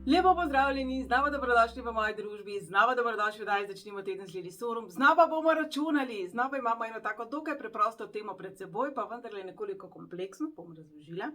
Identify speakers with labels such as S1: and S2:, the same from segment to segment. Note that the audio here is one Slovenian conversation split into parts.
S1: Lepo pozdravljeni, znova dobrodošli v moji družbi, znova dobrodošli, da začnemo teden z Lilisorom, znova bomo računali, znova imamo eno tako dokaj preprosto temo pred seboj, pa vendarle nekoliko kompleksno, bom razložila.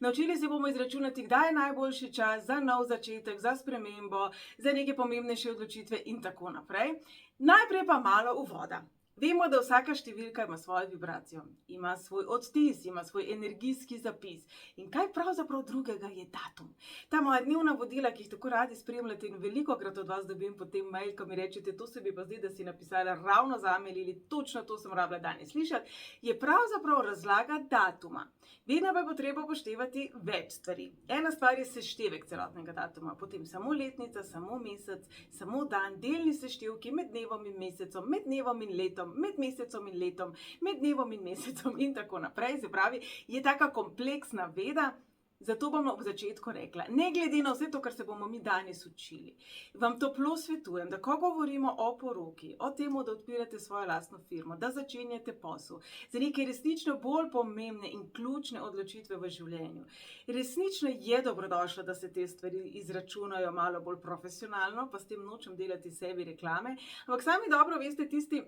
S1: Naučili se bomo izračunati, kdaj je najboljši čas za nov začetek, za spremembo, za neke pomembnejše odločitve in tako naprej. Najprej pa malo uvoda. Vemo, da vsaka številka ima svojo vibracijo, ima svoj odtis, ima svoj energijski zapis. In kaj pravzaprav drugega je datum? Ta moja dnevna vodila, ki jih tako radi spremljate in velikokrat od vas dobim potem mail, ko mi rečete, to se bi pa zdaj, da si napisala ravno zame ali točno to sem rabila danes slišati, je pravzaprav razlaga datuma. Vedno pa je potreba upoštevati več stvari. Ena stvar je seštevek celotnega datuma, potem samo letnica, samo mesec, samo dan, delni seštevki med dnevom in mesecom, med dnevom in letom, med mesecom in letom, med dnevom in mesecom in tako naprej. Se pravi, je taka kompleksna veda, zato bom ob začetku rekla, ne glede na vse to, kar se bomo mi danes učili, vam toplo svetujem, da ko govorimo o poroki, o tem, da odpirate svojo lastno firmo, da začenjate posel, za neke resnično bolj pomembne in ključne odločitve v življenju. Resnično je dobrodošlo, da se te stvari izračunajo malo bolj profesionalno, pa s tem nočem delati sebi reklame, ampak sami dobro veste tisti,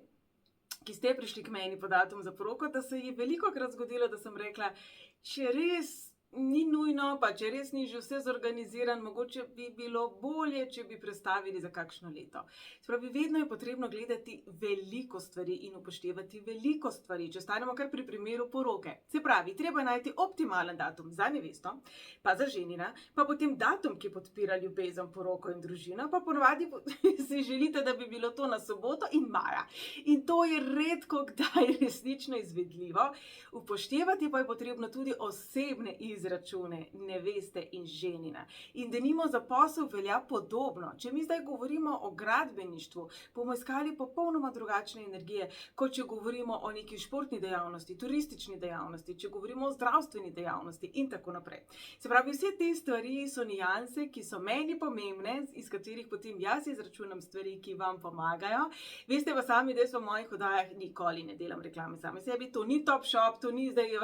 S1: ki ste prišli k meni po datum za poroko, da se je velikokrat zgodilo, da sem rekla, če res ni nujno, pa če res ni že vse zorganiziran, mogoče bi bilo bolje, če bi prestavili za kakšno leto. Spravi, vedno je potrebno gledati veliko stvari in upoštevati veliko stvari, če stanemo kar pri primeru poroke. Se pravi, treba najti optimalen datum za nevesto, pa za ženina, pa potem datum, ki podpira ljubezen, poroko in družino, pa ponovadi si želite, da bi bilo to na soboto in maja. In to je redko kdaj resnično izvedljivo. Upoštevati pa je potrebno tudi osebne izračune neveste in ženina. In denimo za posel velja podobno. Če mi zdaj govorimo o gradbeništvu, bomo iskali popolnoma drugačne energije, kot če govorimo o neki športni dejavnosti, turistični dejavnosti, če govorimo o zdravstveni dejavnosti in tako naprej. Se pravi, vse te stvari so nianse, ki so meni pomembne, iz katerih potem jaz izračunam stvari, ki vam pomagajo. Veste pa sami, da jaz v mojih oddajah nikoli ne delam reklame same sebi. To ni Top Shop, to ni zdaj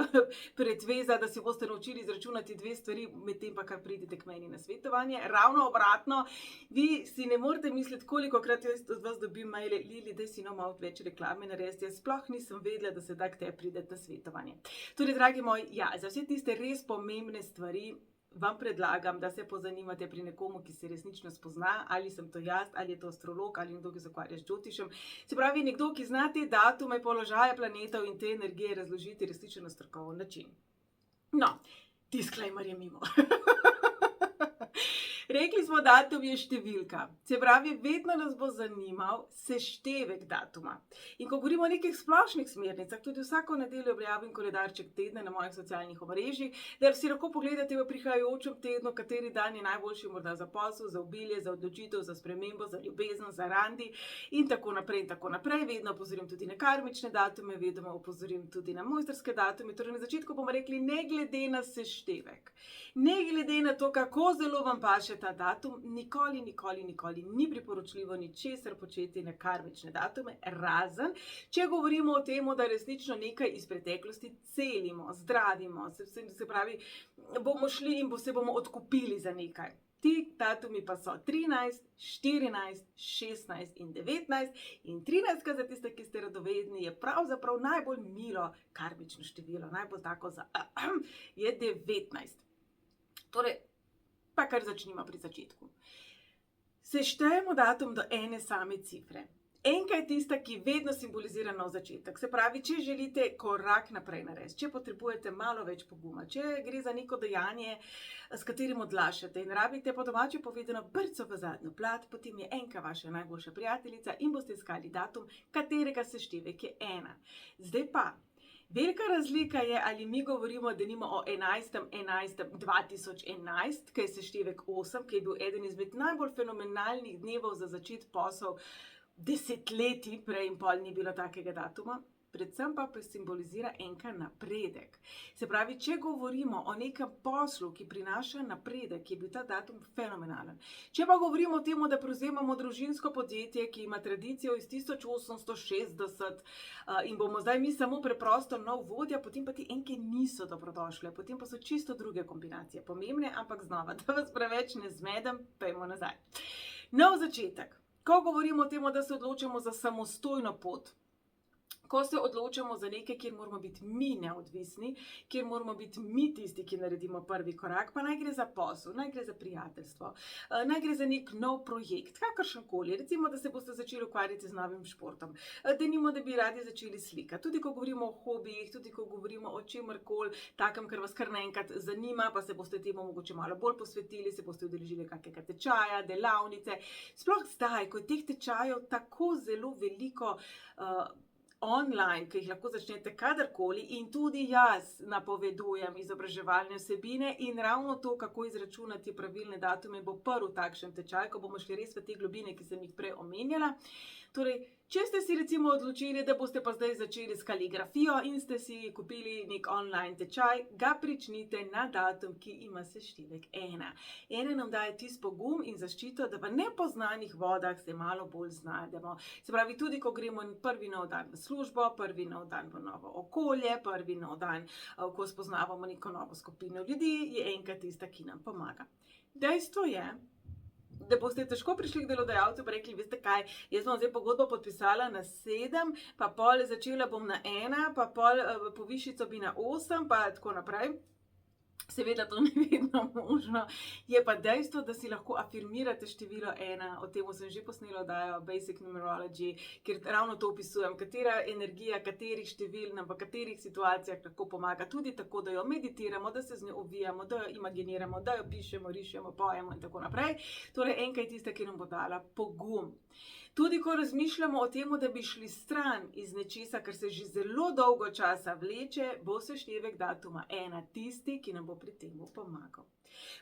S1: pretveza, da si boste naučili izračunati dve stvari, medtem pa kar pridete k meni na svetovanje. Ravno obratno, vi si ne morete misliti, kolikokrat jaz od vas dobim maile, Lili, daj si malo več reklame narediti. Jaz sploh nisem vedela, da se da k tebi prideti na svetovanje. Torej, dragi moji, ja, za vse tiste res pomembne stvari vam predlagam, da se pozanimate pri nekomu, ki se resnično spozna, ali sem to jaz, ali je to astrolog, ali nekdo, ki se ukvarja z Džotišem. Se pravi, nekdo, ki zna te datume, položaje planetov in te energije razložiti resnično na strokoven način. No, disclaimer je mimo. Rekli smo, datum je številka. Se pravi, vedno nas bo zanimal seštevek datuma. In ko govorimo o nekih splošnih smernicah, tudi vsako nedeljo objavim koledarček tedna na mojih socialnih omrežjih, da si lahko pogledate v prihajajočem tednu, kateri dan je najboljši morda za posel, za obilje, za odločitev, za spremembo, za ljubezen, za randi in tako naprej in tako naprej. Vedno opozorim tudi na karmične datume, vedno opozorim tudi na mojstrske datume. Torej, na začetku bomo rekli, ne glede na seštevek, ne glede na to, kako zelo vam paše ta datum, nikoli ni priporočljivo ničesar početi na karmične datume, razen, če govorimo o tem, da resnično nekaj iz preteklosti celimo, zdravimo, se pravi, bomo šli in se bomo odkupili za nekaj. Ti datumi pa so 13, 14, 16 in 19 in 13 za tiste, ki ste radovedni, je pravzaprav najbolj milo karmično število, najbolj tako je 19. Torej, pa kar začnimo pri začetku. Seštejemo datum do ene same cifre. Enka je tista, ki vedno simbolizira nov začetek. Se pravi, če želite korak naprej narediti, če potrebujete malo več poguma, če gre za neko dejanje, s katerim odlašate in rabite po domače povedano brco v zadnjo plat, potem je enka vaša najboljša prijateljica in boste iskali datum, katerega seštevek je 1. Zdaj pa, velika razlika je, ali mi govorimo denimo o 11.11.2011, ki je seštevek 8, ki je bil eden izmed najbolj fenomenalnih dnevov za začet posel desetletij, prej in pol ni bilo takega datuma. predvsem pa simbolizira enka napredek. Se pravi, če govorimo o nekem poslu, ki prinaša napredek, je bil ta datum fenomenalen. Če pa govorimo o tem, da prevzemamo družinsko podjetje, ki ima tradicijo iz 1860 in bomo zdaj mi samo preprosto nov vodja, potem pa ti enke niso dobrodošle, potem pa so čisto druge kombinacije pomembne, ampak znova, da vas preveč ne zmedem, pejmo nazaj. Nov začetek. Ko govorimo o tem, da se odločamo za samostojno pot, ko se odločamo za nekaj, kjer moramo biti mi neodvisni, kjer moramo biti mi tisti, ki naredimo prvi korak, pa naj gre za posel, naj gre za prijateljstvo, naj gre za nek nov projekt, kakršenkoli. Recimo, da se boste začeli ukvarjati z novim športom, denimo, da bi radi začeli slikati. Tudi ko govorimo o hobijih, tudi ko govorimo o čemerkoli takem, kar vas kar naenkrat zanima, pa se boste temu mogoče malo bolj posvetili, se boste udeležili kakega tečaja, delavnice. Sploh zdaj, ko je teh tečajev tako zelo veliko online, ki jih lahko začnete kadarkoli, in tudi jaz napovedujem izobraževalne vsebine in ravno to, kako izračunati pravilne datume, bo prvi takšen tečaj, ko bomo šli res v te globine, ki sem jih prej omenjala. Torej, če ste si recimo odločili, da boste pa zdaj začeli s kaligrafijo in ste si kupili nek online tečaj, ga pričnite na datum, ki ima seštevek 1. 1 nam daje tisti pogum in zaščito, da v nepoznanih vodah se malo bolj znajdemo. Se pravi, tudi ko gremo prvi nov dan v službo, prvi nov dan v novo okolje, prvi nov dan, ko spoznavamo neko novo skupino ljudi, je enka tista, ki nam pomaga. Dejstvo je, da boste težko prišli k delodajalcu pa rekli, veste kaj, jaz bom zdaj pogodbo podpisala na 7, pa pol začela bom na 1, pa pol povišico bi na 8, pa tako naprej. Seveda to ni vedno možno, je pa dejstvo, da si lahko afirmirate število 1, o tem sem že posnela oddajo Basic Numerology, kjer ravno to opisujem, katera energija, katerih števil nam v katerih situacijah lahko pomaga, tudi tako, da jo meditiramo, da se z njo ovijamo, da jo imaginiramo, da jo pišemo, rišemo, pojemo in tako naprej. Torej, enka je tista, ki nam bo dala pogum. Tudi ko razmišljamo o tem, da bi šli stran iz nečesa, kar se že zelo dolgo časa vleče, bo seštevek datuma 1 tisti, ki nam bo pri tem pomagal.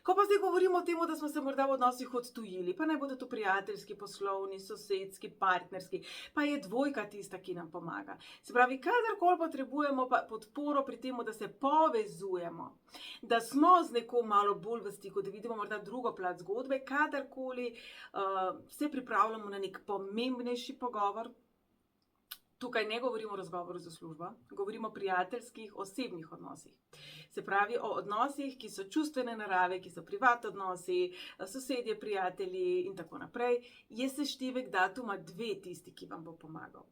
S1: Ko pa zdaj govorimo o tem, da smo se morda v odnosih odtujili, pa naj bodo to prijateljski, poslovni, sosedski, partnerski, pa je 2 tista, ki nam pomaga. Se pravi, kadarkoli potrebujemo podporo pri tem, da se povezujemo, da smo z nekom malo bolj v stiku, da vidimo morda drugo plat zgodbe, kadarkoli se pripravljamo na nek pomembnejši pogovor. Tukaj ne govorimo o razgovoru za službo, govorimo o prijateljskih, osebnih odnosih. Se pravi o odnosih, ki so čustvene narave, ki so privat odnosi, sosedje, prijatelji in tako naprej, je seštevek datuma 2 tisti, ki vam bo pomagal.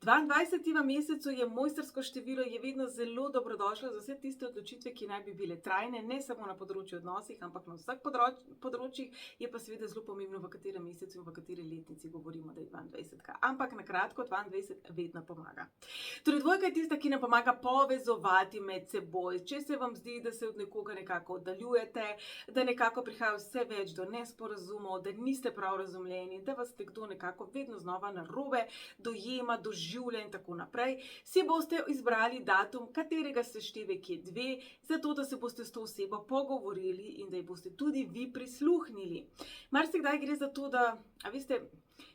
S1: 22. v mesecu je mojstrsko število, je vedno zelo dobrodošlo za vse tiste odločitve, ki naj bi bile trajne, ne samo na področju odnosih, ampak na vseh področjih, je pa seveda zelo pomembno, v katerem mesecu in v kateri letnici govorimo, da je 22. Ampak na kratko, 22 vedno pomaga. Torej, 2 je tista, ki nam pomaga povezovati med seboj. Če se vam zdi, da se od nekoga nekako oddaljujete, da nekako prihaja vse več do nesporazumov, da niste prav razumljeni, da vas nekdo nekako vedno znova narobe dojema, doživlja in tako naprej, si boste izbrali datum, katerega seštevek je 2, zato da se boste s to osebo pogovorili in da ji boste tudi vi prisluhnili. Marsikdaj gre za to, da, a veste,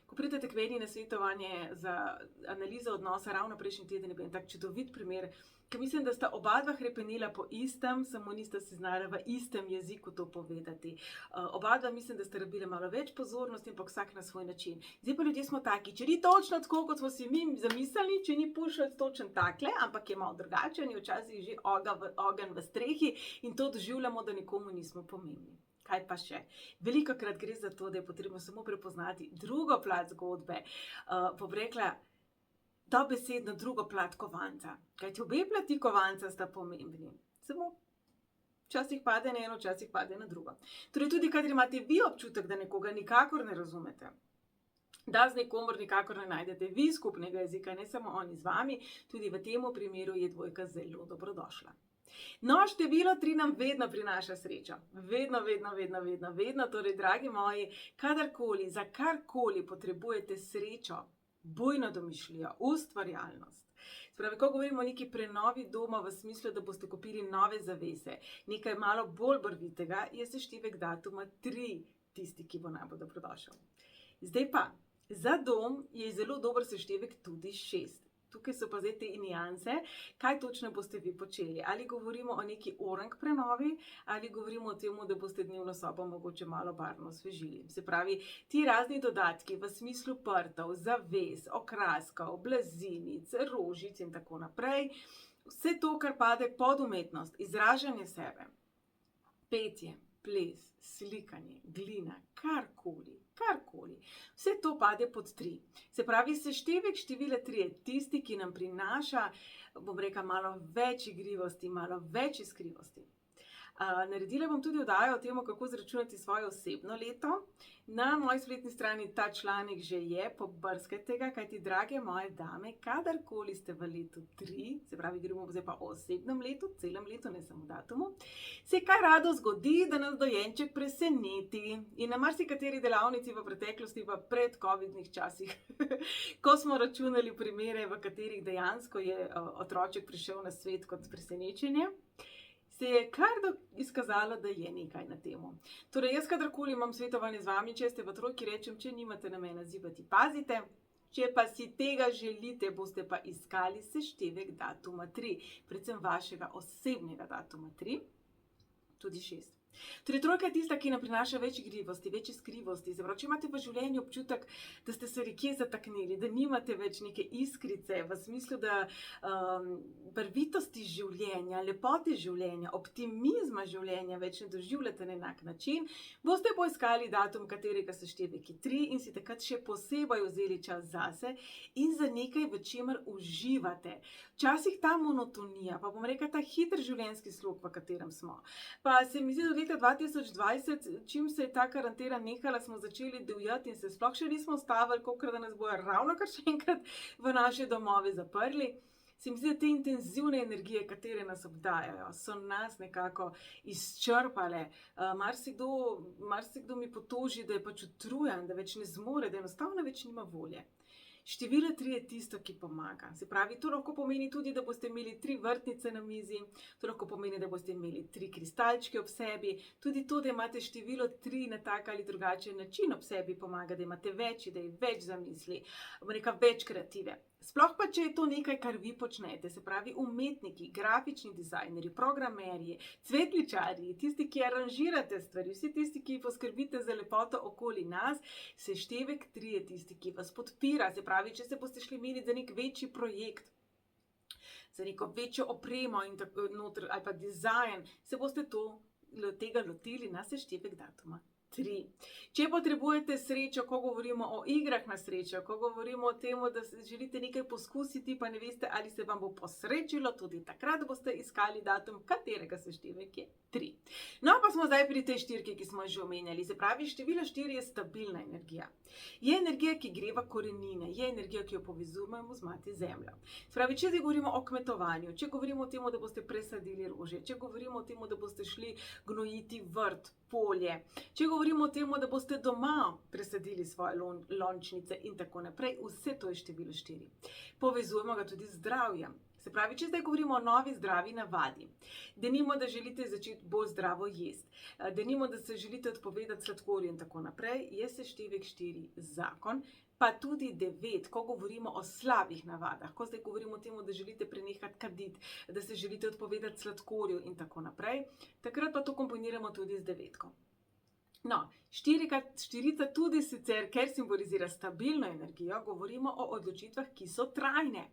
S1: ko pridete k meni na svetovanje za analizo odnosa, ravno prejšnji teden je bil tak čudovit primer, ker mislim, da sta oba hrepenela po istem, samo nista si znala v istem jeziku to povedati. Oba mislim, da sta rabila malo več pozornosti, ampak vsak na svoj način. Zdaj pa ljudje smo taki, če ni točno tako, kot smo si mi zamislili, če ni pušac točno takle, ampak je malo drugačen, je včasih že ogenj v strehi in to doživljamo, da nekomu nismo pomembni. Kaj pa še? Velikokrat gre za to, da je potrebno samo prepoznati drugo plat zgodbe. Bom rekla, dobesedno drugo plat kovanca. Kajti obe plati kovanca sta pomembni. Samo včasih pade na eno, včasih pade na drugo. Torej tudi, kadar imate vi občutek, da nekoga nikakor ne razumete, da z nekomor nikakor ne najdete vi skupnega jezika, ne samo oni z vami, tudi v tem primeru je 2 zelo dobrodošla. No, število 3 nam vedno prinaša srečo. Vedno. Torej, dragi moji, kadarkoli, za karkoli potrebujete srečo, bujno domišljijo, ustvarjalnost. Spravi, ko govorimo o neki prenovi doma v smislu, da boste kupili nove zavese, nekaj malo bolj barvitega, je seštevek datuma 3 tisti, ki bo najbolj dobrodošel. Zdaj pa, za dom je zelo dober seštevek tudi 6. Tukaj so pa zdaj te nianse, kaj točno boste vi počeli. Ali govorimo o neki orang prenovi, ali govorimo o tem, da boste dnevno sobo mogoče malo barvno osvežili. Se pravi, ti razni dodatki v smislu prtov, zaves, okraskov, blazinic, rožic in tako naprej, vse to, kar pade pod umetnost, izražanje sebe, petje, ples, slikanje, glina, karkoli. Vse to pade pod 3. Se pravi, seštevek števila 3 je tisti, ki nam prinaša, bom rekla, malo več igrivosti, malo več iskrivosti. Naredila bom tudi oddajo o tem, kako zračunati svoje osebno leto. Na moji spletni strani ta članek že je, pobrskajte ga, kajti drage moje dame, kadarkoli ste v letu 3, se pravi, gremo zdaj pa o osebnem letu, celem letu, ne samo datumu, se kaj rado zgodi, da nas dojenček preseneti. In na marsikateri delavnici v preteklosti, v predcovidnih časih, ko smo računali primere, v katerih dejansko je otroček prišel na svet kot presenečenje, se je kar izkazalo, da je nekaj na temu. Torej, jaz kadarkoli imam svetovanje z vami, če ste v trojki, rečem, če nimate namena zibati, pazite. Če pa si tega želite, boste pa iskali seštevek datuma 3, predvsem vašega osebnega datuma 3, tudi 6. Torej, trojka je tista, ki nam prinaša več igrivosti, več iskrivosti. Se pravi, če imate v življenju občutek, da ste se nekje zataknili, da nimate več neke iskrice, v smislu, da barvitosti življenja, lepote življenja, optimizma življenja več ne doživljate na enak način, boste poiskali datum, katerega seštevek je 3 in si takrat še posebej vzeli čas zase in za nekaj, v čemer uživate. Včasih ta monotonija, pa bom rekla, ta hiter življenjski slog, v katerem smo. Pa se mi zdi, da leta 2020, čim se je ta karantena nehala, smo začeli divjati in se sploh še nismo ustavili, kolikor da nas bojo ravno kar še enkrat v naše domove zaprli. Se mi zdi, da te intenzivne energije, katere nas obdajajo, so nas nekako izčrpale. Marsikdo mi potoži, da je pač utrujen, da več ne zmore, da enostavno več nima volje. Število 3 je tisto, ki pomaga. Se pravi, to lahko pomeni tudi, da boste imeli 3 vrtnice na mizi, to lahko pomeni, da boste imeli 3 kristalčke ob sebi, tudi to, da imate število 3 na tak ali drugačen način ob sebi pomaga, da imate več idej, več zamisli, več kreative. Sploh pa, če je to nekaj, kar vi počnete, se pravi umetniki, grafični dizajnerji, programerji, cvetličarji, tisti, ki aranžirate stvari, vsi tisti, ki poskrbite za lepoto okoli nas, seštevek 3 je tisti, ki vas podpira. Se pravi, če se boste šli imeli za nek večji projekt, za neko večjo opremo in tako noter, ali pa dizajn, se boste tega lotili na seštevek datuma 3. Če potrebujete srečo, ko govorimo o igrah na srečo, ko govorimo o tem, da želite nekaj poskusiti, pa ne veste, ali se vam bo posrečilo, tudi takrat boste iskali datum, katerega seštevek je 3. No, pa smo zdaj pri tej štirki, ki smo že omenjali. Se pravi, število 4 je stabilna energija. Je energija, ki greva korenine, je energija, ki jo povezujemo z mati zemljo. Se pravi, če zdaj govorimo o kmetovanju, če govorimo o tem, da boste presadili rože, če govorimo o tem, da boste šli gnojiti vrt, polje, če govorimo o tem, da boste doma presadili svoje lončnice in tako naprej, vse to je število 4. Povezujemo ga tudi z zdravjem. Se pravi, če zdaj govorimo o novi zdravi navadi, denimo, da želite začeti bolj zdravo jesti, denimo, da se želite odpovedati sladkorju in tako naprej, je seštevek 4 zakon, pa tudi 9, ko govorimo o slabih navadah, ko zdaj govorimo o tem, da želite prenehati kaditi, da se želite odpovedati sladkorju in tako naprej, takrat pa to komponiramo tudi z 9. No, 4 tudi sicer, ker simbolizira stabilno energijo, govorimo o odločitvah, ki so trajne.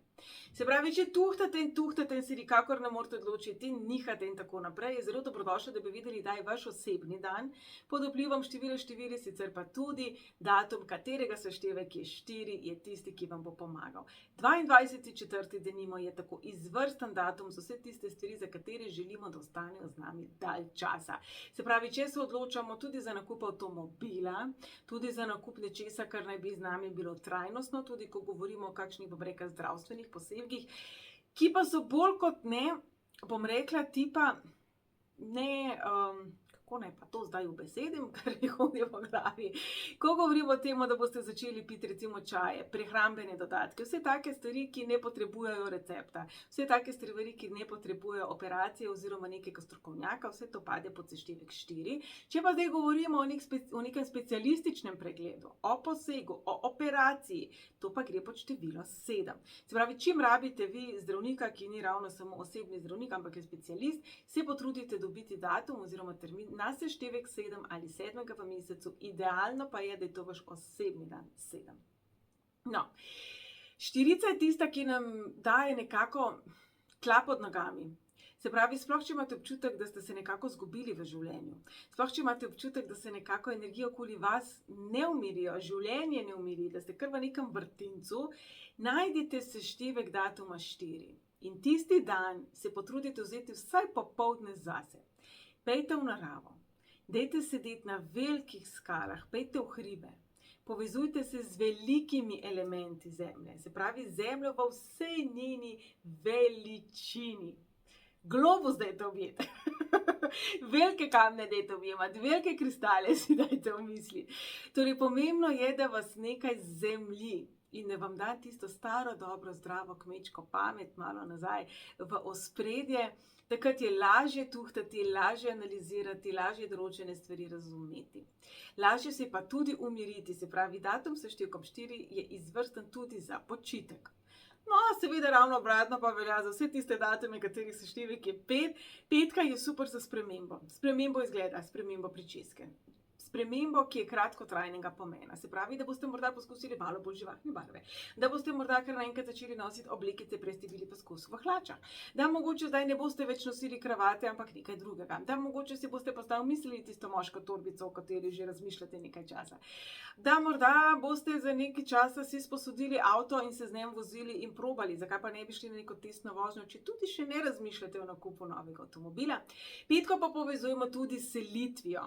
S1: Se pravi, če tuhtate in se nikakor ne morete odločiti, nihate in tako naprej, je zelo dobrodošlo, da bi videli, da je vaš osebni dan pod vplivom števila 4, sicer pa tudi datum, katerega seštevek je 4, je tisti, ki vam bo pomagal. 22.4. denimo je tako izvrsten datum za vse tiste stvari, za katere želimo, da ostanejo z nami dalj časa. Se pravi, če se odločamo tudi za nakup avtomobila, tudi za nakup nečesa, kar naj bi z nami bilo trajnostno, tudi ko govorimo o kakšnih, bom rekla, zdravstvenih posebkih, ki pa so bolj kot ne, bom rekla, tipa ne, kako naj pa to zdaj ubesedim, kar mi hodi po glavi. Ko govorimo o tem, da boste začeli piti recimo čaje, prehrambene dodatke, vse take stvari, ki ne potrebujejo recepta, vse take stvari, ki ne potrebujejo operacije oziroma nekega strokovnjaka, vse to pade pod seštevek 4. Če pa zdaj govorimo o nekem specialističnem pregledu, o posegu, o operaciji, to pa gre pod število 7. Se pravi, čim rabite vi zdravnika, ki ni ravno samo osebni zdravnik, ampak je specialist, se potrudite dobiti datum oziroma termin na seštevek 7 ali 7. v mesecu. Idealno pa je, da je to vaš osebni dan 7. No, 4 je tista, ki nam daje nekako tla pod nogami. Se pravi, sploh če imate občutek, da ste se nekako zgubili v življenju, sploh če imate občutek, da se nekako energije okoli vas ne umirijo, življenje ne umiri, da ste kar v nekem vrtincu, najdite seštevek datuma 4. In tisti dan se potrudite vzeti vsaj popoldne zase. Pejte v naravo, dejte sedeti na velikih skalah, pejte v hribe, povezujte se z velikimi elementi zemlje, se pravi zemljo v vsej njeni veličini. Globus dajte objeti, velike kamne dajte objemati, velike kristale si dajte v misli. Torej, pomembno je, da vas nekaj zemlji in da vam da tisto staro, dobro, zdravo kmečko pamet malo nazaj v ospredje. Takrat je lažje tuhtati, lažje analizirati, lažje določene stvari razumeti. Lažje se pa tudi umiriti, se pravi, datum s seštevkom 4 je izvrsten tudi za počitek. No, seveda ravno obratno pa velja za vse tiste datume, katerih seštevek je 5. Petka je super za spremembo. Spremembo izgleda, spremembo pričeske. Spremembo, ki je kratkotrajnega pomena. Se pravi, da boste morda poskusili malo bolj živahne barve. Da boste morda kar naenkrat začeli nositi oblekice, prej ste bili poskus v hlačah. Da mogoče zdaj ne boste več nosili kravate, ampak nekaj drugega. Da mogoče si boste postavili mislili tisto moško torbico, o kateri že razmišljate nekaj časa. Da morda boste za nekaj časa si sposodili avto in se z njim vozili in probali. Zakaj pa ne bi šli na neko testno vožnjo, če tudi še ne razmišljate o nakupu novega avtomobila. Petko pa povezujemo tudi s selitvijo.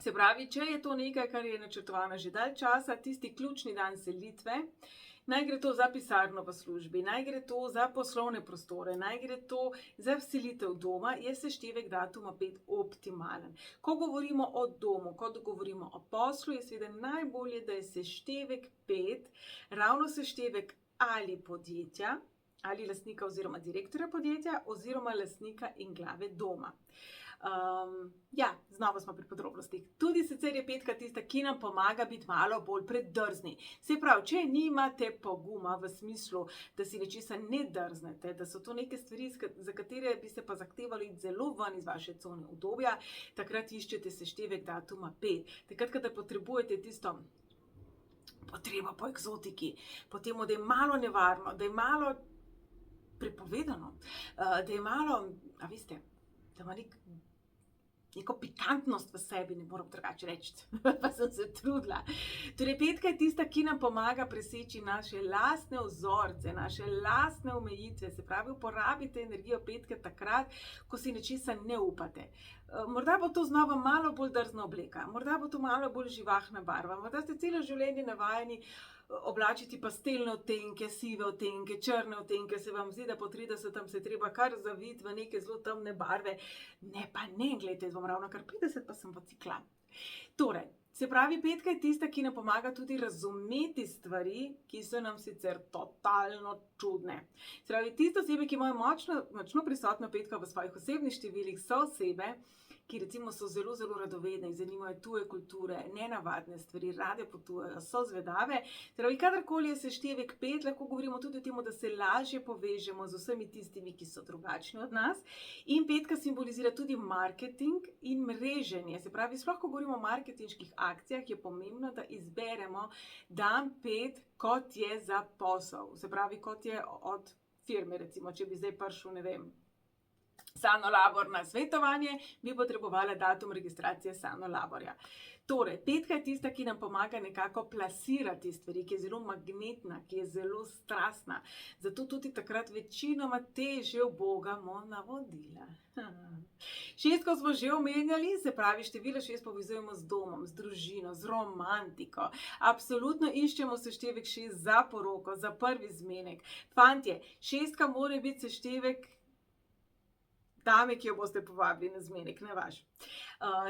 S1: Se pravi, če je to nekaj, kar je načrtovano že dalj časa, tisti ključni dan selitve, naj gre to za pisarno v službi, naj gre to za poslovne prostore, naj gre to za vselitev doma, je seštevek datuma 5 optimalen. Ko govorimo o domu, ko govorimo o poslu, je seveda najbolje, da je seštevek 5 ravno seštevek ali podjetja, ali lastnika oziroma direktorja podjetja, oziroma lastnika in glave doma. Znova smo pri podrobnostih. Tudi sicer je petka tista, ki nam pomaga biti malo bolj predrzni. Se pravi, če nimate poguma v smislu, da si nečesa ne drznete, da so to neke stvari, za katere bi se pa zahtevali zelo ven iz vaše cone udobja, takrat iščete seštevek datuma 5. Takrat, kada potrebujete tisto potrebo po eksotiki, po temu, da je malo nevarno, da je malo prepovedano, da je malo, da ima neko pikantnost v sebi, ne moram drugače reči, pa sem se trudila. Torej, petka je tista, ki nam pomaga preseči naše lastne vzorce, naše lastne omejitve, se pravi, uporabite energijo petke takrat, ko si nečesa ne upate. Morda bo to znova malo bolj drzna obleka, morda bo to malo bolj živahna barva, morda ste celo življenje navajeni oblačiti pastelne odtenke, sive odtenke, črne odtenke, se vam zdi, da po 30 se treba kar zaviti v neke zelo temne barve. Ne, pa ne, gledajte, jaz bom ravno kar 50, pa sem pa cikla. Torej, se pravi, petka je tista, ki nam pomaga tudi razumeti stvari, ki so nam sicer totalno čudne. Se pravi, tiste osebe, ki imajo močno prisotno petko v svojih osebnih številih, so osebe, ki recimo so zelo, zelo radovedne, jih zanimajo tuje kulture, nenavadne stvari, rade potujejo, so zvedave. Torej, kadarkoli je seštevek 5, lahko govorimo tudi o tem, da se lažje povežemo z vsemi tistimi, ki so drugačni od nas. In petka simbolizira tudi marketing in mreženje. Se pravi, sploh ko govorimo o marketinških akcijah, je pomembno, da izberemo dan 5, kot je za posel. Se pravi, kot je od firme, recimo, če bi zdaj prišel, ne vem, Sanolabor na svetovanje, bi potrebovala datum registracije Sanolaborja. Torej, petka je tista, ki nam pomaga nekako plasirati stvari, ki je zelo magnetna, ki je zelo strastna. Zato tudi takrat večinoma težje ubogamo navodila. Šestko smo že omenjali, se pravi, število 6 povezujemo z domom, z družino, z romantiko. Absolutno iščemo seštevek 6 za poroko, za prvi zmenek. Fantje, 6 mora biti seštevek dame, ki jo boste povabili na zmenek, ne vaš.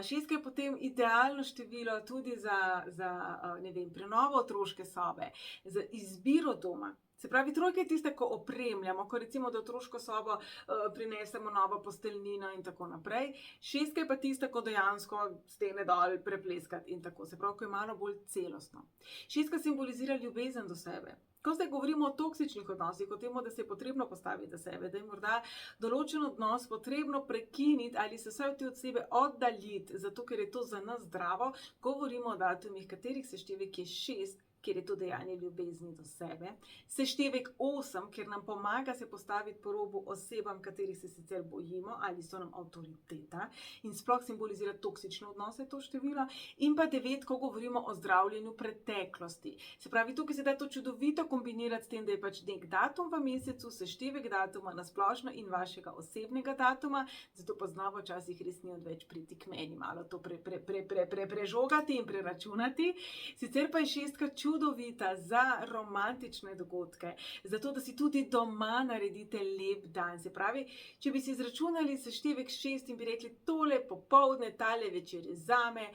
S1: Šestka je potem idealno število tudi za ne vem, prenovo otroške sobe, za izbiro doma. Se pravi, trojka je tista, ko opremljamo, ko recimo, da v otroško sobo prinesemo novo posteljnino in tako naprej. Šestka je pa tista, ko dejansko stene dol prepleskati in tako. Se pravi, ko je malo bolj celostno. Šestka simbolizira ljubezen do sebe. Ko zdaj govorimo o toksičnih odnosih, o tem, da se je potrebno postaviti za sebe, da je morda določen odnos potrebno prekiniti ali se vsaj od sebe oddaljiti, zato ker je to za nas zdravo, govorimo o datumih, katerih seštevek je 6, kjer je to dejanje ljubezni do sebe. Seštevek 8, ker nam pomaga se postaviti po robu osebam, katerih se sicer bojimo ali so nam avtoriteta in sploh simbolizira toksične odnose to število. In pa 9, ko govorimo o zdravljenju preteklosti. Se pravi, tukaj se da to čudovito kombinirati s tem, da je pač nek datum v mesecu, seštevek datuma na splošno in vašega osebnega datuma, zato pa znamo včasih res ni odveč priti k meni, malo to prežogati in preračunati. Sicer pa je šestka čudovita za romantične dogodke, zato da si tudi doma naredite lep dan. Se pravi, če bi si izračunali seštevek 6 in bi rekli, tole popoldne, tale večer je zame,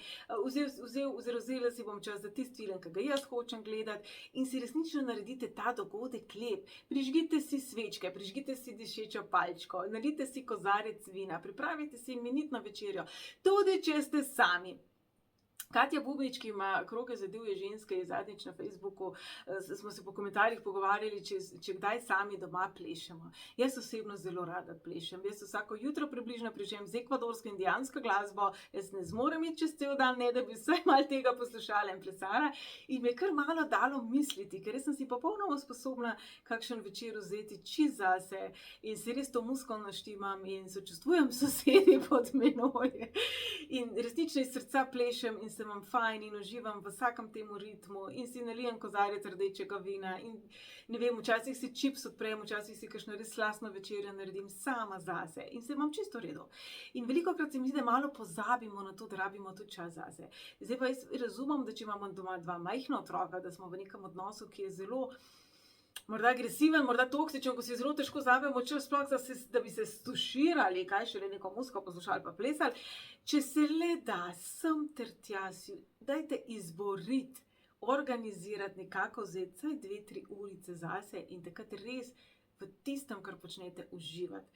S1: vzela si bom čas za tisti film, ki ga jaz hočem gledati in si resnično naredite ta dogodek lep. Prižgite si svečke, prižgite si dišečo palčko, nalijte si kozarec vina, pripravite si imenitno večerjo, tudi če ste sami. Katja Bubič, ki ima kroge za divje ženske, je zadnjič na Facebooku, smo se po komentarjih pogovarjali, če kdaj sami doma plešemo. Jaz osebno zelo rada plešem. Jaz vsako jutro približno plešem z ekvadorsko indijansko glasbo, jaz ne zmorem iti čez cel dan, ne da bi vsaj malo tega poslušala in plesala. In me je kar malo dalo misliti, ker res sem si popolnoma sposobna kakšen večer vzeti čist zase in se res to muskulno naštimam in sočustvujem sosedi pod menoj. In resnično iz srca plešem in se imam fajn in uživam v vsakem temu ritmu in si nalijem kozarec rdečega vina in ne vem, včasih si čips odprem, včasih si kakšno res slastno večerjo naredim sama zase in se imam čisto v redu. In velikokrat se mi zdi, da malo pozabimo na to, da rabimo tudi čas zase. Zdaj pa jaz razumem, da če imamo doma 2 majhna otroka, da smo v nekem odnosu, ki je zelo morda agresiven, morda toksičen, ko si zelo težko vzamemo čas, sploh da bi se stuširali, kaj šele neko muziko poslušali pa plesali. Če se le da, sem ter tja si, dajte izboriti, organizirati, nekako vzeti vsaj 2-3 urice zase in takrat res v tistem, kar počnete, uživati.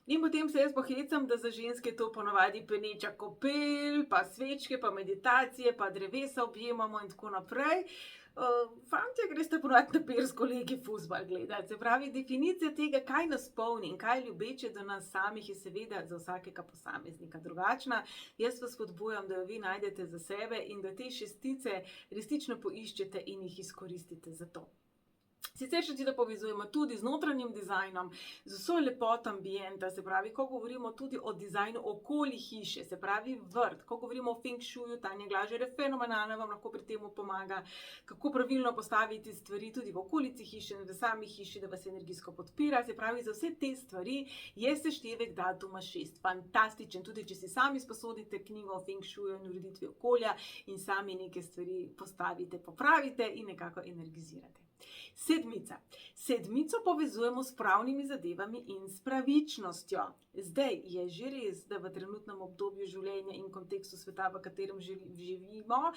S1: In potem se jaz pohecam, da za ženske to ponavadi peneča kopel, pa svečke, pa meditacije, pa drevesa objemamo in tako naprej. Fantje greste ponavadi na pier s kolegi fuzbal gledati. Se pravi, definicija tega, kaj nas polni in kaj je ljubeče do nas samih, je seveda za vsakega posameznika drugačna. Jaz vas spodbujam, da jo vi najdete za sebe in da te šestice resnično poiščete in jih izkoristite za to. Sicer še to povezujemo tudi z notranjim dizajnom, z vso lepoto ambienta, se pravi, ko govorimo tudi o dizajnu okoli hiše, se pravi vrt, ko govorimo o feng shuju, Tanja Glažer je fenomenalna, vam lahko pri tem pomaga, kako pravilno postaviti stvari tudi v okolici hiše, v sami hiši, da vas energijsko podpira, se pravi, za vse te stvari je seštevek datuma 6. Fantastičen, tudi če si sami sposodite knjigo o feng shuju in ureditvi okolja in sami neke stvari postavite, popravite in nekako energizirate. Sedmica. Sedmico povezujemo s pravnimi zadevami in s pravičnostjo. Zdaj je že res, da v trenutnem obdobju življenja in kontekstu sveta, v katerem živimo,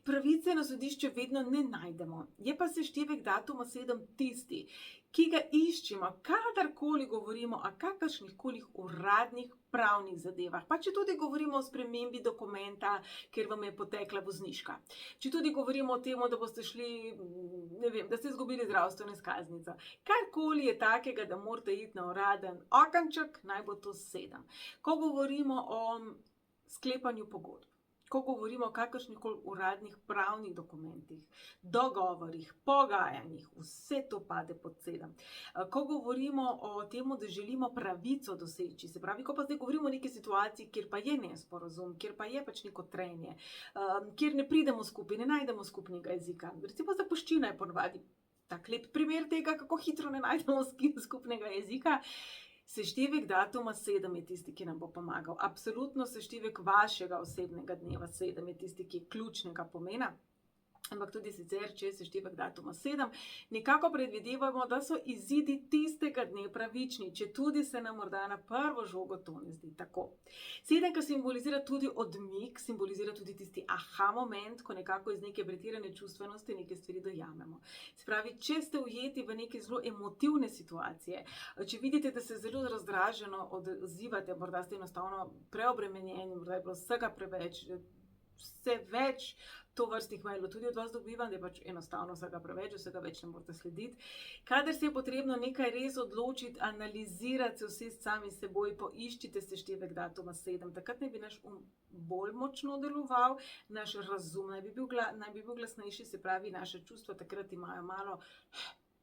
S1: pravice na sodišču vedno ne najdemo. Je pa seštevek datuma 7 tisti, ki ga iščemo, kadarkoli govorimo o kakršnihkoli uradnih pravnih zadevah. Pa če tudi govorimo o spremembi dokumenta, ker vam je potekla vozniška. Če tudi govorimo o tem, da boste šli, ne vem, da ste izgubili zdravstveno izkaznico. Karkoli je takega, da morate iti na uraden okenček, naj bo to 7. Ko govorimo o sklepanju pogodb, ko govorimo o kakršnikoli uradnih pravnih dokumentih, dogovorih, pogajanjih, vse to pade pod 7. Ko govorimo o tem, da želimo pravico doseči, se pravi, ko pa zdaj govorimo o neki situaciji, kjer pa je nesporazum, kjer pa je pač neko trenje, kjer ne pridemo skupaj, ne najdemo skupnega jezika. Recimo zapuščina je ponavadi tak lep primer tega, kako hitro ne najdemo skupnega jezika. Seštevek datuma 7 je tisti, ki nam bo pomagal. Absolutno seštevek vašega osebnega dneva 7 je tisti, ki je ključnega pomena. ampak tudi sicer, če se seštevek datuma 7, nekako predvidevamo, da so izidi tistega dne pravični, če tudi se nam morda na prvo žogo to ne zdi tako. 7, ki simbolizira tudi odmik, simbolizira tudi tisti aha moment, ko nekako iz neke pretirane čustvenosti neke stvari dojamemo. Se pravi, če ste ujeti v neke zelo emotivne situacije, če vidite, da se zelo razdraženo odzivate, morda ste enostavno preobremenjeni, morda je bilo vsega preveč, vse več tovrstnih mailov tudi od vas dobivam, da je pač enostavno vsega preveč, vsega več ne morete slediti. Kadar se je potrebno nekaj res odločiti, analizirati se vse sami s seboj, poiščite seštevek datuma 7, takrat naj bi naš bolj močno deloval, naš razum naj bi bil glasnejši, se pravi, naše čustva takrat imajo malo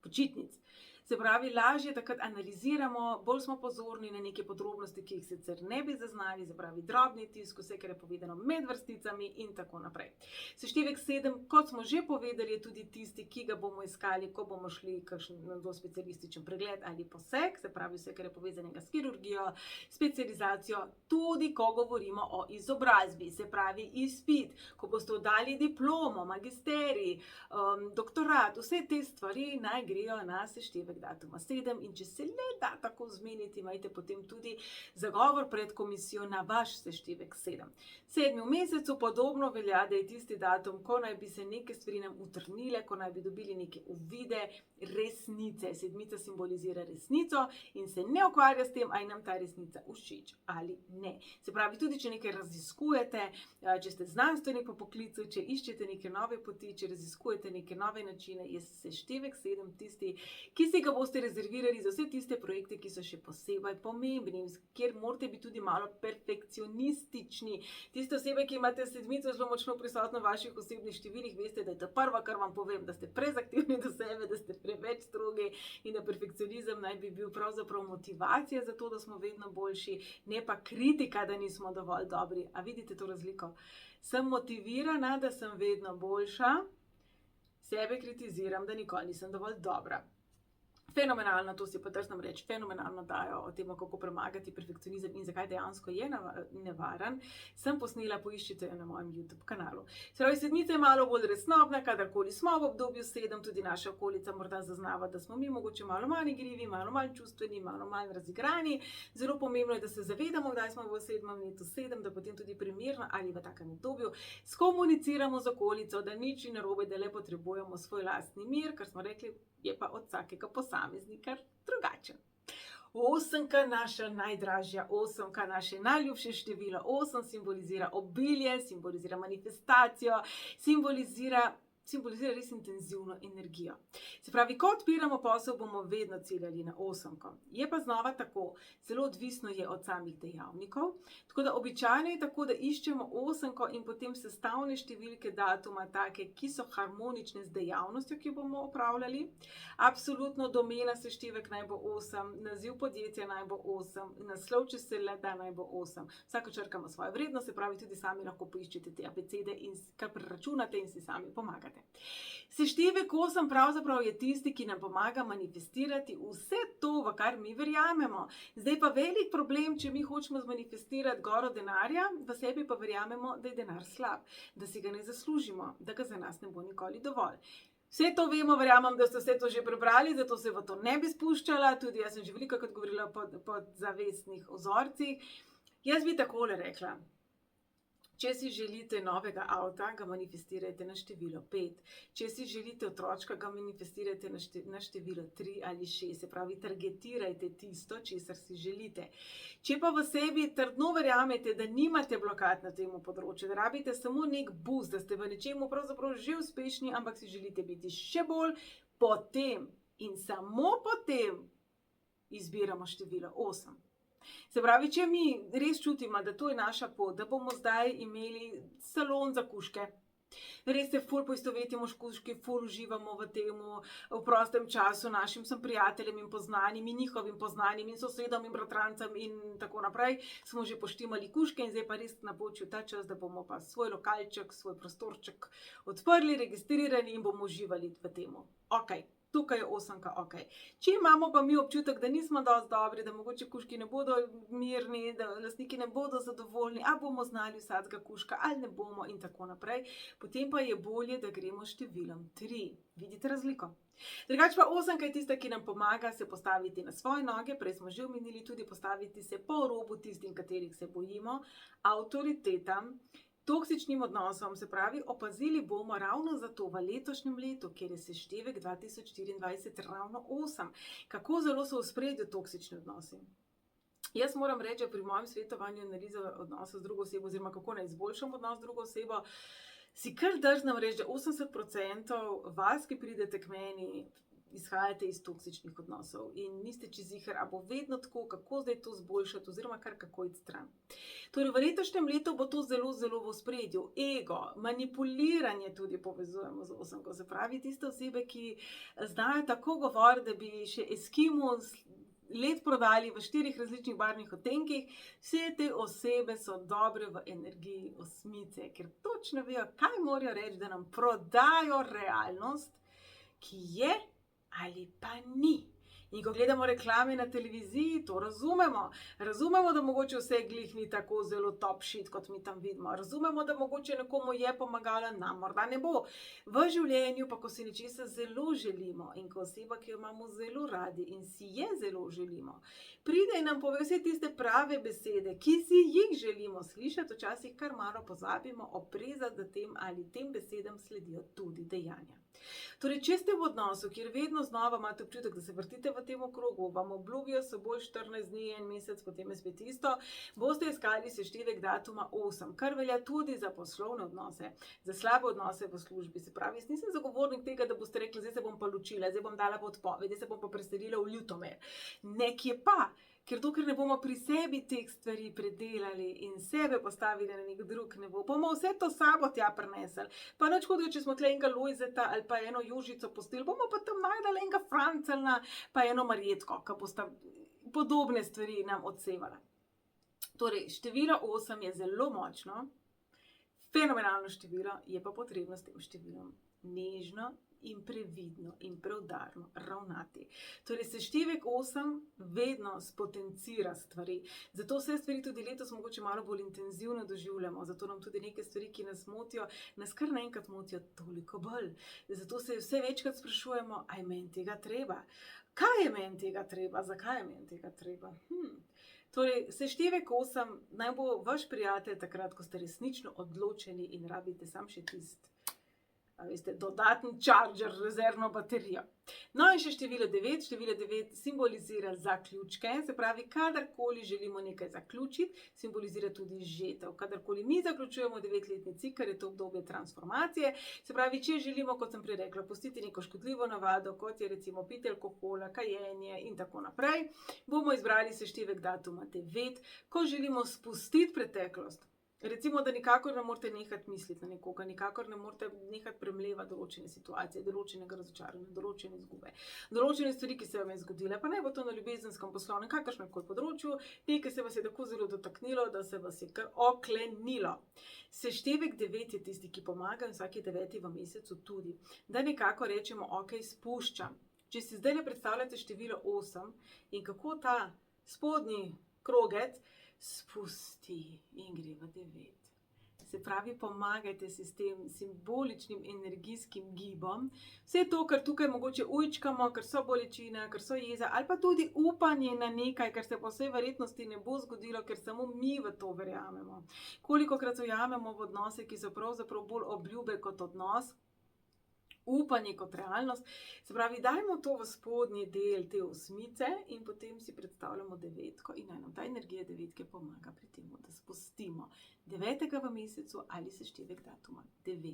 S1: počitnic. Se pravi, lažje takrat analiziramo, bolj smo pozorni na neke podrobnosti, ki jih sicer ne bi zaznali, se pravi drobni tisk, vse, kar je povedano med vrsticami in tako naprej. Seštevek 7, kot smo že povedali, je tudi tisti, ki ga bomo iskali, ko bomo šli kakšen specialističen pregled ali poseg, se pravi vse, kar je povezanega s kirurgijo, specializacijo, tudi ko govorimo o izobrazbi, se pravi izpit, ko boste oddali diplomo, magisterij, doktorat, vse te stvari naj grejo na seštevek datuma 7 in če se le da tako zmeniti, imajte potem tudi zagovor pred komisijo na vaš seštevek 7. 7. v mesecu podobno velja, da je tisti datum, ko naj bi se neke stvari nam utrnile, ko naj bi dobili neke uvide resnice. 7. simbolizira resnico in se ne ukvarja s tem, ali nam ta resnica všeč ali ne. Se pravi, tudi če nekaj raziskujete, če ste znanstvenik po poklicu, če iščete neke nove poti, če raziskujete neke nove načine, je seštevek 7 tisti, ki si ga boste rezervirali za vse tiste projekte, ki so še posebej pomembni, kjer morate biti tudi malo perfekcionistični. Tiste osebe, ki imate 7 zelo močno prisotno v vaših osebnih številih, veste, da je to prvo, kar vam povem, da ste prezaktivni do sebe, da ste preveč strogi in da perfekcionizem naj bi bil pravzaprav motivacija za to, da smo vedno boljši, ne pa kritika, da nismo dovolj dobri. A vidite to razliko? Sem motivirana, da sem vedno boljša, sebe kritiziram, da nikoli nisem dovolj dobra. Fenomenalno, to si pa drznem reči, fenomenalno dajo o tem, kako premagati perfekcionizem in zakaj dejansko je nevaren, sem posnela, poiščite jo na mojem YouTube kanalu. Se pravi, 7 je malo bolj resnobna, kadarkoli smo v obdobju 7, tudi naša okolica morda zaznava, da smo mi mogoče malo manj igrivi, malo manj čustveni, malo manj razigrani. Zelo pomembno je, da se zavedamo, kdaj smo v 7. letu 7, da potem tudi primerno ali v takem obdobju skomuniciramo z okolico, da nič ni narobe, da le potrebujemo svoj lastni mir, kar smo rekli, je pa od vsakega posameznika drugačen. 8, naša najdražja, 8, naše najljubše število, 8 simbolizira obilje, simbolizira manifestacijo, simbolizira res intenzivno energijo. Se pravi, ko odpiramo posel, bomo vedno ciljali na 8. Je pa znova tako, zelo odvisno je od samih dejavnikov, tako da običajno je tako, da iščemo 8 in potem sestavne številke datuma take, ki so harmonične z dejavnostjo, ki jo bomo opravljali. Absolutno domena seštevek naj bo 8, naziv podjetja naj bo 8, naslov, če se le da, naj bo 8. Vsaka črka ima svojo vrednost, se pravi, tudi sami lahko poiščete te abecede in kar preračunate in si sami pomagate. Seštevek 8 pravzaprav je tisti, ki nam pomaga manifestirati vse to, v kar mi verjamemo. Zdaj pa velik problem, če mi hočemo zmanifestirati goro denarja, v sebi pa verjamemo, da je denar slab, da si ga ne zaslužimo, da ga za nas ne bo nikoli dovolj. Vse to vemo, verjamem, da ste vse to že prebrali, zato se v to ne bi spuščala, tudi jaz sem že velikokrat govorila po zavestnih vzorcih. Jaz bi takole rekla. Če si želite novega avta, ga manifestirajte na število 5. Če si želite otročka, ga manifestirajte na število 3 ali 6. Se pravi, targetirajte tisto, česar si želite. Če pa v sebi trdno verjamete, da nimate blokad na tem področju, da rabite samo nek boost, da ste v nečemu pravzaprav že uspešni, ampak si želite biti še bolj, potem in samo potem izbiramo število 8. Se pravi, če mi res čutimo, da to je naša pot, da bomo zdaj imeli salon za kužke, res se ful poistovetimo s kužki, ful uživamo v temu, v prostem času našim prijateljem in poznanim in njihovim poznanim in sosedom in bratrancem in tako naprej, smo že poštimali kužke in zdaj pa res napočil ta čas, da bomo pa svoj lokalček, svoj prostorček odprli, registrirali in bomo uživali v temu. Ok, tukaj je 8, ok. Če imamo pa mi občutek, da nismo dosti dobri, da mogoče kužki ne bodo mirni, da lastniki ne bodo zadovoljni, a bomo znali vsakega kužka ali ne bomo in tako naprej, potem pa je bolje, da gremo s številom 3. Vidite razliko? Drugače pa 8 je tista, ki nam pomaga se postaviti na svoje noge, prej smo že omenili tudi postaviti se po robu tistim, katerih se bojimo, avtoritetam, toksičnim odnosom, se pravi, opazili bomo ravno zato v letošnjem letu, kjer je seštevek 2024 ravno 8, kako zelo so v ospredju toksični odnosi. Jaz moram reči, pri mojem svetovanju analize odnosa z drugo osebo, oziroma kako naj izboljšam odnos z drugo osebo, si kar drznem reči, da 80% vas, ki pridete k meni, izhajate iz toksičnih odnosov in niste čiziher, a bo vedno tako, kako zdaj to zboljšati, oziroma kar kako iti stran. Torej, v letošnjem letu bo to zelo, zelo v ospredju. Ego, manipuliranje tudi povezujemo z 8, se pravi, tiste osebe, ki znajo tako govoriti, da bi še Eskimo led prodali v 4 različnih barvnih odtenkih, vse te osebe so dobre v energiji 8, ker točno vejo, kaj morajo reči, da nam prodajo realnost, ki je ali pa ni. In ko gledamo reklame na televiziji, to razumemo. Razumemo, da mogoče vse glih ni tako zelo top shit, kot mi tam vidimo. Razumemo, da mogoče nekomu je pomagala, nam morda ne bo. V življenju pa, ko si nečesa zelo želimo in ko oseba, ki jo imamo zelo radi in si je zelo želimo, pride in nam pove vse tiste prave besede, ki si jih želimo slišati, včasih kar malo pozabimo oprezati, da tem ali tem besedam sledijo tudi dejanja. Torej, če ste v odnosu, kjer vedno znova imate občutek, da se vrtite v tem okrogu, vam obljubijo s seboj 14 dni, en mesec, potem je spet isto, boste iskali seštevek datuma 8, kar velja tudi za poslovne odnose, za slabe odnose v službi. Se pravi, jaz nisem zagovornik tega, da boste rekli, zdaj se bom pa ločila, zdaj bom dala podpoved, zdaj se bom pa preselila v Ljutomer. Nekje pa, ker dokler ne bomo pri sebi teh stvari predelali in sebe postavili na nek drug nivo, bomo vse to sabo tja prinesli. Pa nič hudega, če smo tle enega Lojzeta ali pa eno Jožico postili, bomo pa tam najdali enega Francelna pa eno Marjetko, ki bosta podobne stvari nam odsevala. Torej, število 8 je zelo močno, fenomenalno število, je pa potrebno s tem številom nežno in previdno in preudarno ravnati. Torej, seštevek 8 vedno spotencira stvari. Zato vse stvari tudi letos mogoče malo bolj intenzivno doživljamo. Zato nam tudi neke stvari, ki nas motijo, nas kar naenkrat motijo toliko bolj. Zato se vse večkrat sprašujemo, a je meni tega treba? Kaj je meni tega treba? Zakaj je meni tega treba? Torej, seštevek 8 naj bo vaš prijatelj takrat, ko ste resnično odločeni in rabite sam še tisti, dodatni charger, rezervno baterijo. No in še število 9. Število 9 simbolizira zaključke, se pravi, kadarkoli želimo nekaj zaključiti, simbolizira tudi žetev. Kadarkoli mi zaključujemo 9-letni cikel, je to obdobje transformacije. Se pravi, če želimo, kot sem prej rekla, pustiti neko škodljivo navado, kot je recimo pitje alkohola, kajenje in tako naprej, bomo izbrali seštevek datuma 9. Ko želimo spustiti preteklost, recimo, da nikakor ne morete nehati misliti na nekoga, nikakor ne morete nehati premlevati določene situacije, določenega razočaranja, določene izgube, določene stvari, ki se vam je zgodile, pa naj bo to na ljubezenskem, poslovnem, kakršnemkoli področju, nekaj se vas je tako zelo dotaknilo, da se vas je kar oklenilo. Seštevek 9 je tisti, ki pomaga in vsaki 9. v mesecu tudi, da nekako rečemo, ok, spuščam. Če si zdaj ne predstavljate število 8 in kako ta spodnji krogec spusti in gre v 9. Se pravi, pomagajte si s tem simboličnim energijskim gibom. Vse to, kar tukaj mogoče ujčkamo, ker so bolečine, ker so jeza, ali pa tudi upanje na nekaj, kar se po vsej verjetnosti ne bo zgodilo, ker samo mi v to verjamemo. Kolikokrat verjamemo v odnose, ki so pravzaprav bolj obljube kot odnos, upanje kot realnost. Se pravi, dajmo to v spodnji del te 8 in potem si predstavljamo 9 in naj nam ta energija 9 pomaga pri tem, da spustimo 9. v mesecu ali seštevek datuma 9.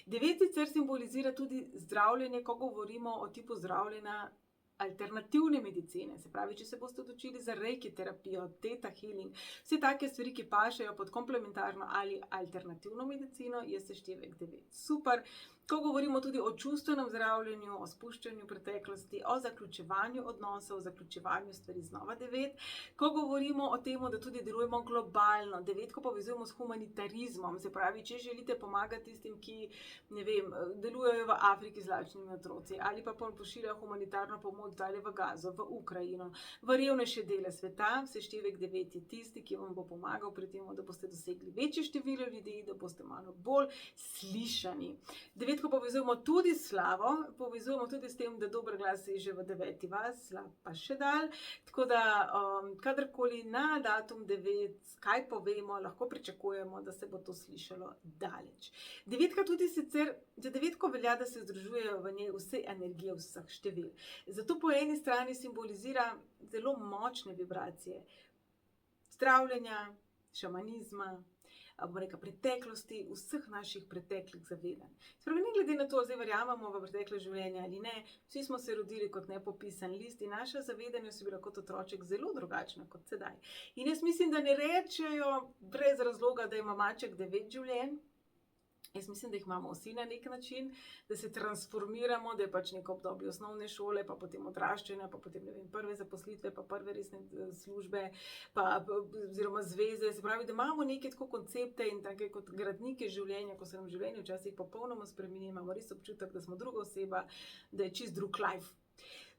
S1: 9 sicer simbolizira tudi zdravljenje, ko govorimo o tipu zdravljenja alternativne medicine. Se pravi, če se boste odločili za reiki terapijo, theta healing, vse take stvari, ki pašejo pod komplementarno ali alternativno medicino, je seštevek 9 super. Ko govorimo tudi o čustvenem zdravljenju, o spuščanju preteklosti, o zaključevanju odnosov, o zaključevanju stvari znova 9. Ko govorimo o tem, da tudi delujemo globalno, 9, ko povezujemo s humanitarizmom, se pravi, če želite pomagati tistim, ki, ne vem, delujejo v Afriki z lačnimi otroci, ali pa pošiljajo humanitarno pomoč dalje v Gazo, v Ukrajino, v revnejše dele sveta, seštevek 9 je tisti, ki vam bo pomagal pri tem, da boste dosegli večje število ljudi, da boste malo bolj slišani. 9, ko povezujemo tudi s slavo, povezujemo tudi s tem, da dober glas je že v 9. vas, slab pa še dalj. Tako da, kadarkoli na datum 9, kaj povemo, lahko pričakujemo, da se bo to slišalo daleč. 9 tudi sicer, za 9 velja, da se združujejo v njej vse energije vseh števil. Zato po eni strani simbolizira zelo močne vibracije zdravljenja, šamanizma, bomo rekla, preteklosti, vseh naših preteklih zavedanj. Spravi, ne glede na to, zdaj verjamemo v pretekle življenje ali ne, vsi smo se rodili kot nepopisan list in naša zavedanja so bila kot otroček zelo drugačna kot sedaj. In jaz mislim, da ne rečejo brez razloga, da ima maček 9 življenj. Jaz mislim, da jih imamo vsi na nek način, da se transformiramo, da je pač neko obdobje osnovne šole, pa potem odraščanja, pa potem, ne vem, prve zaposlitve, pa prve resne službe, oziroma zveze. Se pravi, da imamo neke tako koncepte in take kot gradnike življenja, ko se nam življenje včasih popolnoma spremeni, imamo res občutek, da smo druga oseba, da je čist drug life.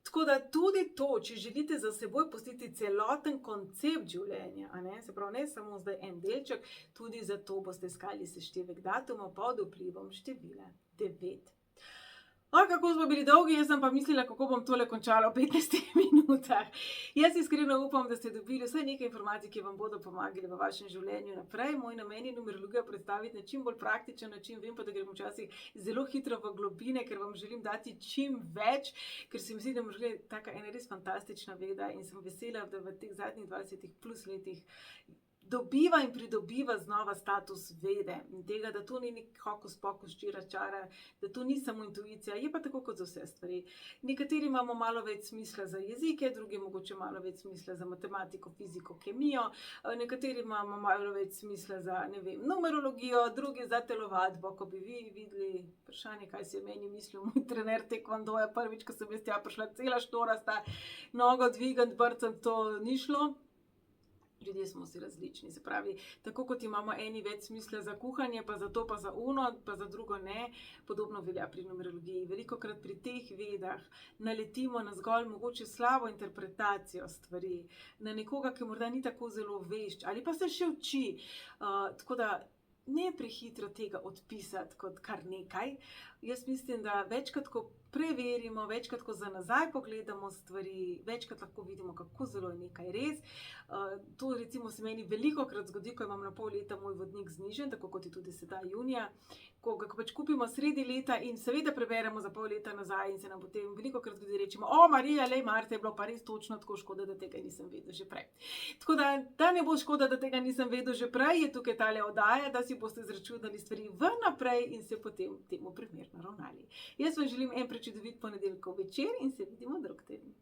S1: Tako da tudi to, če želite za seboj pustiti celoten koncept življenja, se pravi, ne samo zdaj en delček, tudi zato boste iskali seštevek datuma pod vplivom števila 9. Kako smo bili dolgi, jaz sem pa mislila, kako bom tole končala v 15 minutah. Jaz iskreno upam, da ste dobili vsaj nekaj informacij, ki vam bodo pomagali v vašem življenju naprej. Moj namen je numerologijo predstaviti na čim bolj praktičen način, vem pa, da grem včasih zelo hitro v globine, ker vam želim dati čim več, ker se mi zdi, da je taka ena res fantastična veda in sem vesela, da v teh zadnjih 20 plus letih dobiva in pridobiva znova status vede in tega, da to ni nek hokus pokus čira čara, da to ni samo intuicija, je pa tako kot za vse stvari. Nekateri imamo malo več smisla za jezike, drugi mogoče malo več smisla za matematiko, fiziko, kemijo, nekateri imamo malo več smisla za, ne vem, numerologijo, drugi za telovadbo. Ko bi vi videli vprašanje, kaj si je meni mislil moj trener tekvandoja prvič, ko sem jaz tja prišla cela štorasta, nogo dvigant, brcant, to ni šlo. Ljudje smo si različni, se pravi, tako kot imamo eni več smisla za kuhanje, pa za to, pa za uno, pa za drugo ne, podobno velja pri numerologiji. Velikokrat pri teh vedah naletimo na zgolj mogoče slabo interpretacijo stvari, na nekoga, ki morda ni tako zelo vešč, ali pa se še uči, tako da ne prehitro tega odpisati kot kar nekaj. Jaz mislim, da večkrat, ko preverimo, večkrat, ko za nazaj pogledamo stvari, večkrat lahko vidimo, kako zelo je nekaj res. To recimo se meni velikokrat zgodi, ko imam na pol leta moj vodnik znižen, tako kot je tudi sedaj junija, ko ga pač kupimo sredi leta in seveda preberemo za pol leta nazaj in se nam potem velikokrat zgodi, rečemo, Marija, lej, Marta, je bilo pa res točno tako, škoda, da tega nisem vedel že prej. Tako da ne bo škoda, da tega nisem vedel že prej, je tukaj tale oddaja, da si boste izračunali stvari vnaprej in se potem temu primerno ravnali. Jaz vam želim en prečudovit ponedeljkov večer in se vidimo drug teden.